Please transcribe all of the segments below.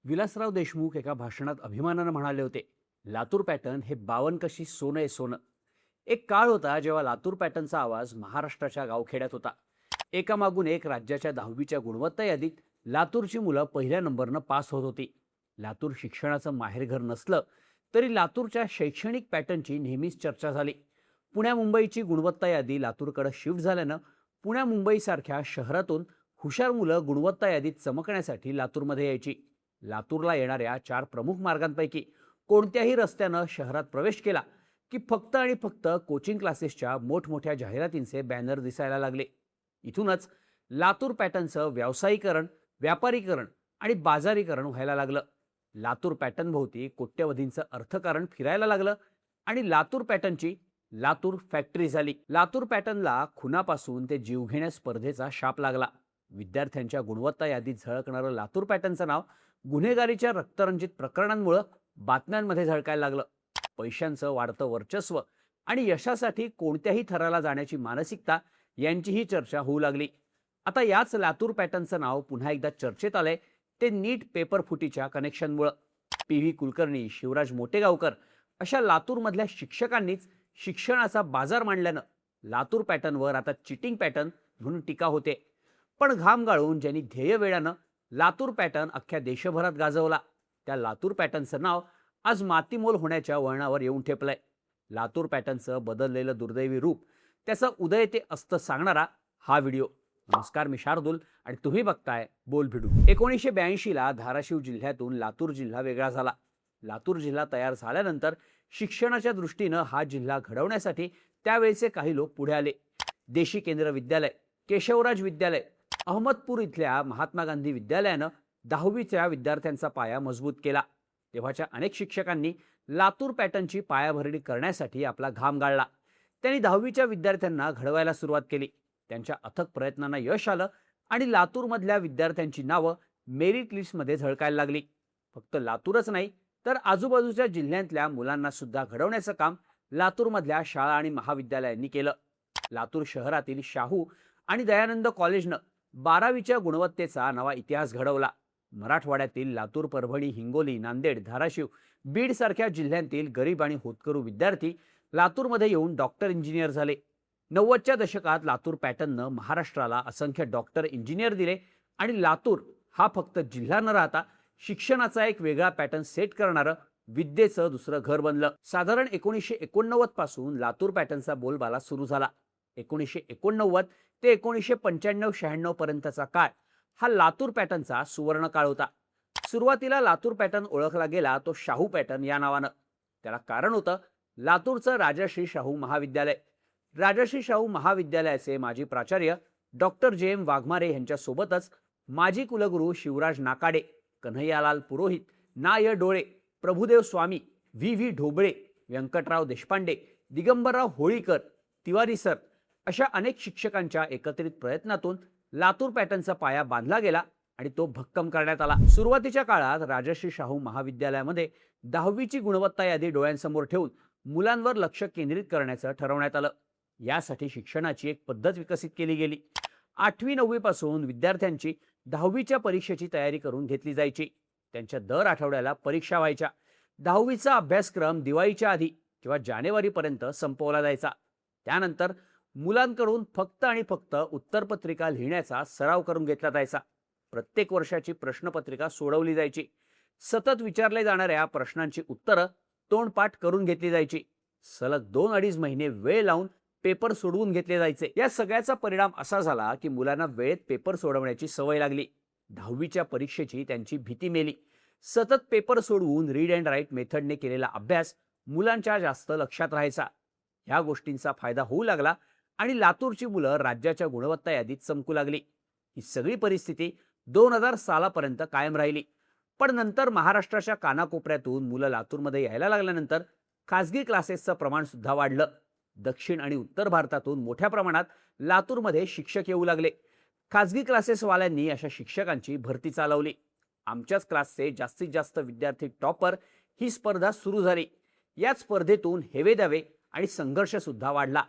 विलासराव देशमुख एका भाषणात अभिमानानं म्हणाले होते, लातूर पॅटर्न हे 52 कशी सोनं आहे सोनं. एक काळ होता जेव्हा लातूर पॅटर्नचा आवाज महाराष्ट्राच्या गावखेड्यात होता. एकामागून एक राज्याच्या 10वीच्या गुणवत्ता यादीत लातूरची मुलं पहिल्या नंबरनं पास होत होती. लातूर शिक्षणाचं माहेरघर नसलं तरी लातूरच्या शैक्षणिक पॅटर्नची नेहमीच चर्चा झाली. पुण्या मुंबईची गुणवत्ता यादी लातूरकडे शिफ्ट झाल्यानं पुण्या मुंबईसारख्या शहरातून हुशार मुलं गुणवत्ता यादीत चमकण्यासाठी लातूरमध्ये यायची. लातूरला येणाऱ्या 4 प्रमुख मार्गांपैकी कोणत्याही रस्त्यानं शहरात प्रवेश केला की फक्त आणि फक्त कोचिंग क्लासेसच्या मोठमोठ्या जाहिरातींचे बॅनर दिसायला लागले. इथूनच लातूर पॅटर्नचं व्यावसायीकरण, व्यापारीकरण आणि बाजारीकरण व्हायला लागलं. लातूर पॅटर्न भोवती कोट्यवधींचं अर्थकारण फिरायला लागलं आणि लातूर पॅटर्नची लातूर फॅक्टरी झाली. लातूर पॅटर्नला खुनापासून ते जीवघेण्या स्पर्धेचा शाप लागला. विद्यार्थ्यांच्या गुणवत्ता यादीत झळकणारं लातूर पॅटर्नचं नाव गुन्हेगारीच्या रक्तरंजित प्रकरणांमुळे बातम्यांमध्ये झळकायला लागलं. पैशांचं वाढतं वर्चस्व आणि यशासाठी कोणत्याही थराला जाण्याची मानसिकता यांचीही चर्चा होऊ लागली. आता याच लातूर पॅटर्नचं नाव पुन्हा एकदा चर्चेत आलंय, ते नीट पेपर फुटीच्या कनेक्शनमुळं. PV कुलकर्णी, शिवराज मोटेगावकर अशा लातूरमधल्या शिक्षकांनीच शिक्षणाचा बाजार मांडल्यानं लातूर पॅटर्नवर आता चिटिंग पॅटर्न म्हणून टीका होते. पण घाम गाळून ज्यांनी ध्येय वेळानं लातूर पॅटर्न अख्ख्या देशभरात गाजवला, त्या लातूर पॅटर्नचं नाव आज मातीमोल होण्याच्या वळणावर येऊन ठेपलंय. लातूर पॅटर्नचं बदललेलं दुर्दैवी रूप, त्याचं उदय ते अस्त सांगणारा हा व्हिडिओ. नमस्कार, मी शार्दूल आणि तुम्ही बघताय बोल भिडू. 1982ला धाराशिव जिल्ह्यातून लातूर जिल्हा वेगळा झाला. लातूर जिल्हा तयार झाल्यानंतर शिक्षणाच्या दृष्टीनं हा जिल्हा घडवण्यासाठी त्यावेळेचे काही लोक पुढे आले. देशी केंद्र विद्यालय, केशवराज विद्यालय, अहमदपूर इथल्या महात्मा गांधी विद्यालयानं 10वीच्या विद्यार्थ्यांचा पाया मजबूत केला. तेव्हाच्या अनेक शिक्षकांनी लातूर पॅटर्नची पायाभरणी करण्यासाठी आपला घाम गाळला. त्यांनी 10वीच्या विद्यार्थ्यांना घडवायला सुरुवात केली. त्यांच्या अथक प्रयत्नांना यश आलं आणि लातूरमधल्या विद्यार्थ्यांची नावं मेरिट लिस्टमध्ये झळकायला लागली. फक्त लातूरच नाही तर आजूबाजूच्या जिल्ह्यातल्या मुलांना सुद्धा घडवण्याचं काम लातूरमधल्या शाळा आणि महाविद्यालयांनी केलं. लातूर शहरातील शाहू आणि दयानंद कॉलेजनं 12वीच्या गुणवत्तेचा नवा इतिहास घडवला. मराठवाड्यातील लातूर, परभणी, हिंगोली, नांदेड, धाराशिव, बीड सारख्या जिल्ह्यांतील गरीब आणि होतकरू विद्यार्थी लातूरमध्ये येऊन डॉक्टर, इंजिनियर झाले. 90च्या दशकात लातूर पॅटर्ननं महाराष्ट्राला असंख्य डॉक्टर, इंजिनियर दिले आणि लातूर हा फक्त जिल्हा न राहता शिक्षणाचा एक वेगळा पॅटर्न सेट करणारं विद्येचं दुसरं घर बनलं. साधारण 1989 पासून लातूर पॅटर्नचा बोलबाला सुरू झाला. 1989 ते 1995-96 पर्यंतचा काळ हा लातूर पॅटर्नचा सुवर्ण काळ होता. सुरुवातीला लातूर पॅटर्न ओळखला गेला तो शाहू पॅटर्न या नावानं. त्याला कारण होतं लातूरचं राजश्री शाहू महाविद्यालय. राजश्री शाहू महाविद्यालयाचे माजी प्राचार्य डॉक्टर JM वाघमारे यांच्यासोबतच माजी कुलगुरू शिवराज नाकाडे, कन्हैयालाल पुरोहित, नाय डोळे, प्रभुदेव स्वामी, VV ढोबळे, व्यंकटराव देशपांडे, दिगंबरराव होळीकर, तिवारी सर अशा अनेक शिक्षकांच्या एकत्रित प्रयत्नातून लातूर पॅटर्नचा पाया बांधला गेला आणि तो भक्कम करण्यात आला. सुरुवातीच्या काळात राजश्री शाहू महाविद्यालयामध्ये 10वीची गुणवत्ता यादी डोळ्यांसमोर ठेवून मुलांवर लक्ष केंद्रित करण्याचं ठरवण्यात आलं. यासाठी शिक्षणाची एक पद्धत विकसित केली गेली. 8वी-9वी पासून विद्यार्थ्यांची 10वीच्या परीक्षेची तयारी करून घेतली जायची. त्यांच्या दर आठवड्याला परीक्षा व्हायच्या. 10वीचा अभ्यासक्रम दिवाळीच्या आधी किंवा जानेवारीपर्यंत संपवला जायचा. त्यानंतर मुलांकडून फक्त आणि फक्त उत्तरपत्रिका लिहिण्याचा सराव करून घेतला जायचा. प्रत्येक वर्षाची प्रश्नपत्रिका सोडवली जायची. सतत विचारले जाणाऱ्या प्रश्नांची उत्तरं तोंडपाठ करून घेतली जायची. सलग 2-2.5 महिने वेळ लावून पेपर सोडवून घेतले जायचे. या सगळ्याचा परिणाम असा झाला की मुलांना वेळेत पेपर सोडवण्याची सवय लागली. 10वीच्या परीक्षेची त्यांची भीती मेली. सतत पेपर सोडवून रीड अँड राईट मेथडने केलेला अभ्यास मुलांच्या जास्त लक्षात राहायचा. ह्या गोष्टींचा फायदा होऊ लागला आणि लातूरची मुलं राज्याच्या गुणवत्ता यादीत चमकू लागली. ही सगळी परिस्थिती 2000 सालापर्यंत कायम राहिली. पण नंतर महाराष्ट्राच्या कानाकोपऱ्यातून मुलं लातूरमध्ये यायला लागल्यानंतर खासगी क्लासेसचं प्रमाण सुद्धा वाढलं. दक्षिण आणि उत्तर भारतातून मोठ्या प्रमाणात लातूरमध्ये शिक्षक येऊ लागले. खासगी क्लासेसवाल्यांनी अशा शिक्षकांची भरती चालवली. आमच्याच क्लासचे जास्तीत जास्त विद्यार्थी टॉपर ही स्पर्धा सुरू झाली. या स्पर्धेतून हेवेदावे आणि संघर्ष सुद्धा वाढला.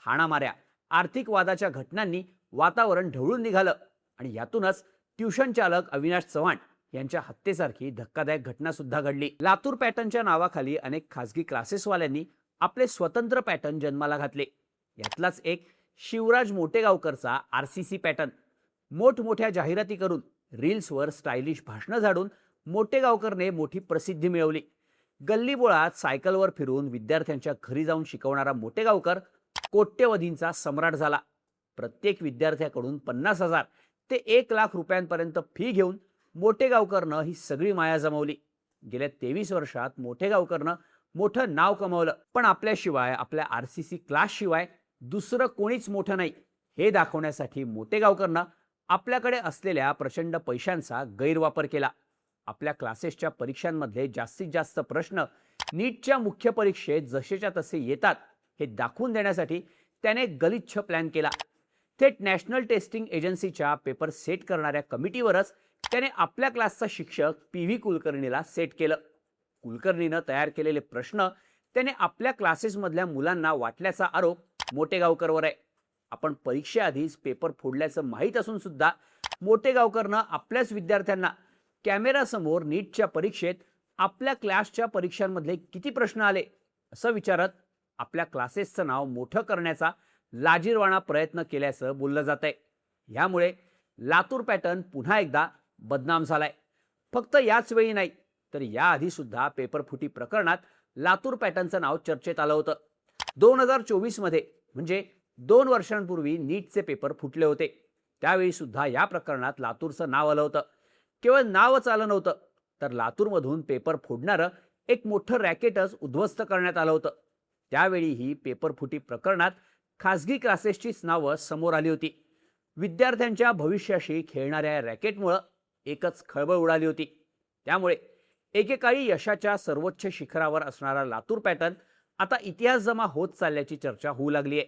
हाणामाऱ्या, आर्थिक वादाच्या घटनांनी वातावरण ढवळून निघालं आणि यातूनच ट्युशन चालक अविनाश चव्हाण यांच्या हत्येसारखी धक्कादायक घटना सुद्धा घडली. लातूर पॅटर्नच्या नावाखाली अनेक खासगी क्लासेसवाल्यांनी आपले स्वतंत्र पॅटर्न जन्माला घातले. यातलाच एक शिवराज मोटेगावकरचा RCC पॅटर्न. मोठमोठ्या जाहिराती करून रील्सवर स्टायलिश भाषणं झाडून मोटेगावकरने मोठी प्रसिद्धी मिळवली. गल्लीबोळात सायकलवर फिरून विद्यार्थ्यांच्या घरी जाऊन शिकवणारा मोटेगावकर कोट्यवधींचा सम्राट झाला. प्रत्येक विद्यार्थ्याकडून 50,000 ते 1,00,000 रुपयांपर्यंत फी घेऊन मोटेगावकरनं ही सगळी माया जमवली. गेल्या 23 वर्षात मोटेगावकरनं मोठं नाव कमवलं. पण आपल्याशिवाय, आपल्या RCC क्लासशिवाय दुसरं कोणीच मोठं नाही हे दाखवण्यासाठी मोटेगावकरनं आपल्याकडे असलेल्या प्रचंड पैशांचा गैरवापर केला. आपल्या क्लासेसच्या परीक्षांमधले जास्तीत जास्त प्रश्न नीटच्या मुख्य परीक्षेत जसेच्या तसे येतात हे दाखवून देण्यासाठी त्याने गलिच्छ प्लॅन केला. थेट नॅशनल टेस्टिंग एजन्सीच्या पेपर सेट करणाऱ्या कमिटीवरच त्याने आपल्या क्लासचा शिक्षक PV कुलकर्णीला सेट केलं. कुलकर्णीनं तयार केलेले प्रश्न त्याने आपल्या क्लासेसमधल्या मुलांना वाटल्याचा आरोप मोटेगावकरवर आहे. आपण परीक्षेआधीच पेपर फोडल्याचं माहीत असून सुद्धा मोटेगावकरनं आपल्याच विद्यार्थ्यांना कॅमेरासमोर नीटच्या परीक्षेत आपल्या क्लासच्या परीक्षांमधले किती प्रश्न आले असं विचारत आपल्या क्लासेसचं नाव मोठं करण्याचा लाजिरवाणा प्रयत्न केल्याचं बोललं जात आहे. यामुळे लातूर पॅटर्न पुन्हा एकदा बदनाम झालाय. फक्त याच वेळी नाही तर याआधी सुद्धा पेपरफुटी प्रकरणात लातूर पॅटर्नचं नाव चर्चेत आलं होतं. 2024 मध्ये म्हणजे 2 वर्षांपूर्वी नीटचे पेपर फुटले होते. त्यावेळी सुद्धा या प्रकरणात लातूरचं नाव आलं होतं. केवळ नावच आलं नव्हतं तर लातूरमधून पेपर फोडणारं एक मोठं रॅकेटच उद्ध्वस्त करण्यात आलं होतं. त्यावेळीही पेपरफुटी प्रकरणात खासगी क्लासेसचीच नावं समोर आली होती. विद्यार्थ्यांच्या भविष्याशी खेळणाऱ्या रॅकेटमुळं एकच खळबळ उडाली होती. त्यामुळे एकेकाळी यशाच्या सर्वोच्च शिखरावर असणारा लातूर पॅटर्न आता इतिहास जमा होत चालल्याची चर्चा होऊ लागली आहे.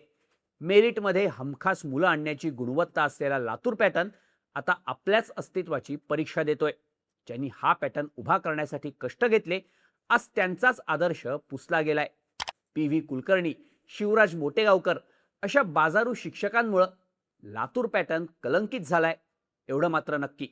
मेरिटमध्ये हमखास मुलं आणण्याची गुणवत्ता असलेला लातूर पॅटर्न आता आपल्याच अस्तित्वाची परीक्षा देतोय. ज्यांनी हा पॅटर्न उभा करण्यासाठी कष्ट घेतले आज त्यांचाच आदर्श पुसला गेलाय. PV कुलकर्णी, शिवराज मोटेगावकर अशा बाजारू शिक्षकांमुळे लातूर पॅटर्न कलंकित झालाय एवढं मात्र नक्की.